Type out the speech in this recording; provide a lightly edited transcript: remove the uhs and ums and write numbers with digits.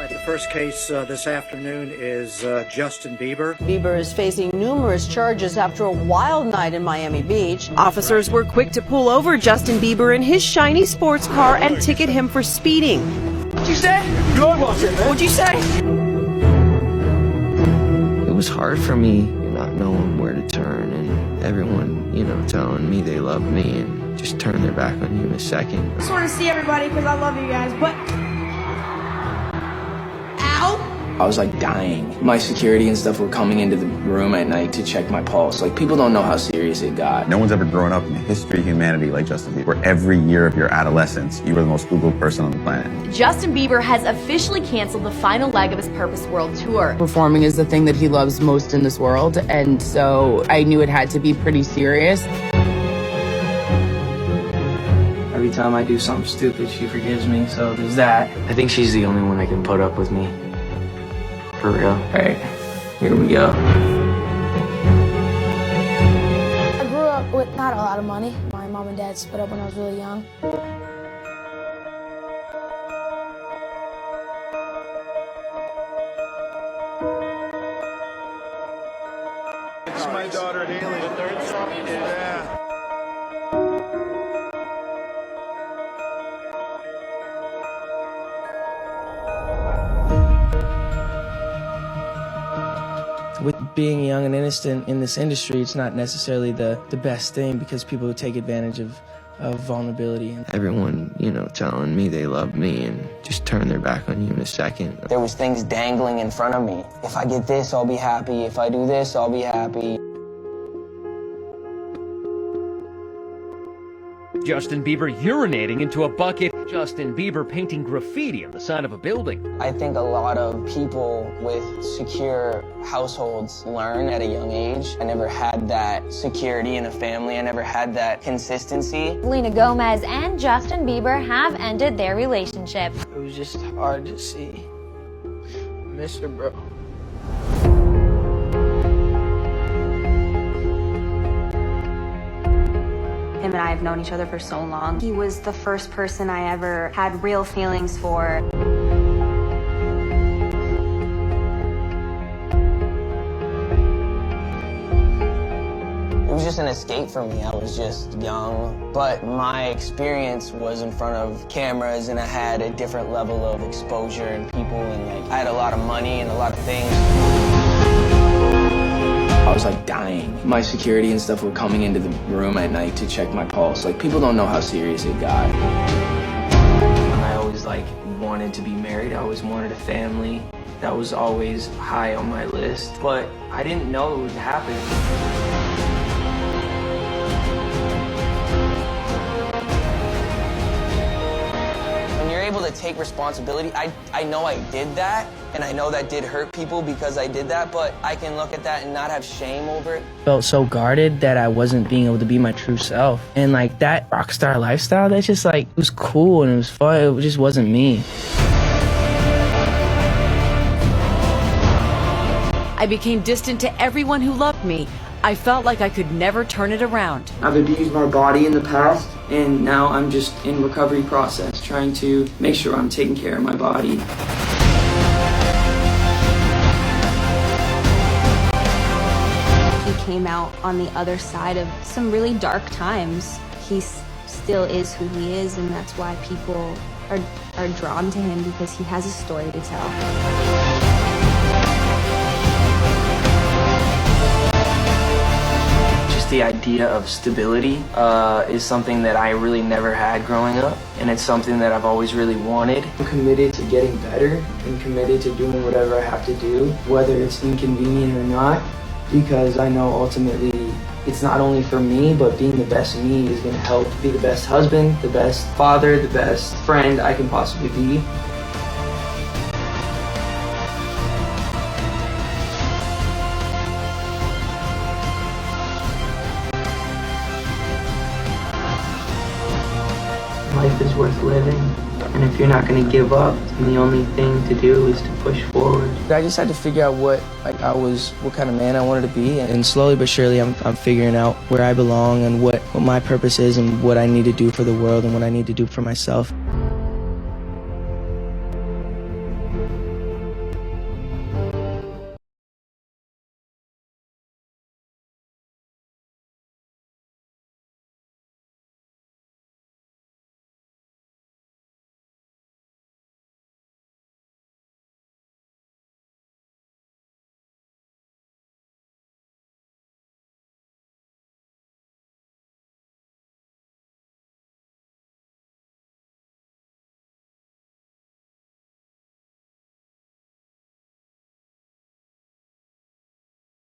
right, the first case this afternoon is Justin Bieber. Bieber is facing numerous charges after a wild night in Miami Beach. Officers were quick to pull over Justin Bieber in his shiny sports car and ticket him for speeding. What'd you say? Good watching, man. What'd you say? It was hard for me not knowing where to turn and everyone, telling me they love me and just turn their back on you in a second. I just want to see everybody because I love you guys, but... Ow! I was like dying. My security and stuff were coming into the room at night to check my pulse. Like, people don't know how serious it got. No one's ever grown up in the history of humanity like Justin Bieber. Where every year of your adolescence, you were the most Googled person on the planet. Justin Bieber has officially canceled the final leg of his Purpose World Tour. Performing is the thing that he loves most in this world, and so I knew it had to be pretty serious. Every time I do something stupid, she forgives me, so there's that. I think she's the only one that can put up with me. For real. Alright, here we go. I grew up with not a lot of money. My mom and dad split up when I was really young. It's my daughter Haley. The third song? Yeah. With being young and innocent in this industry, it's not necessarily the best thing because people take advantage of vulnerability. Everyone, telling me they love me and just turn their back on you in a second. There was things dangling in front of me. If I get this, I'll be happy. If I do this, I'll be happy. Justin Bieber urinating into a bucket. Justin Bieber painting graffiti on the side of a building. I think a lot of people with secure households learn at a young age. I never had that security in a family. I never had that consistency. Selena Gomez and Justin Bieber have ended their relationship. It was just hard to see. I miss her, bro. Him and I have known each other for so long. He was the first person I ever had real feelings for. It was just an escape for me. I was just young, but my experience was in front of cameras and I had a different level of exposure and people and I had a lot of money and a lot of things. I was like dying. My security and stuff were coming into the room at night to check my pulse. Like, people don't know how serious it got. I always wanted to be married. I always wanted a family. That was always high on my list, but I didn't know it would happen. Able to take responsibility. I know I did that, and I know that did hurt people because I did that, but I can look at that and not have shame over it. Felt so guarded that I wasn't being able to be my true self. And that rock star lifestyle, that's just it was cool and it was fun. It just wasn't me. I became distant to everyone who loved me. I felt like I could never turn it around. I've abused my body in the past, and now I'm just in recovery process, trying to make sure I'm taking care of my body. He came out on the other side of some really dark times. He still is who he is, and that's why people are drawn to him because he has a story to tell. The idea of stability is something that I really never had growing up, and it's something that I've always really wanted. I'm committed to getting better and committed to doing whatever I have to do, whether it's inconvenient or not, because I know ultimately it's not only for me, but being the best me is going to help be the best husband, the best father, the best friend I can possibly be. Life is worth living, and if you're not going to give up, then the only thing to do is to push forward. I just had to figure out what kind of man I wanted to be, and slowly but surely I'm figuring out where I belong and what my purpose is and what I need to do for the world and what I need to do for myself.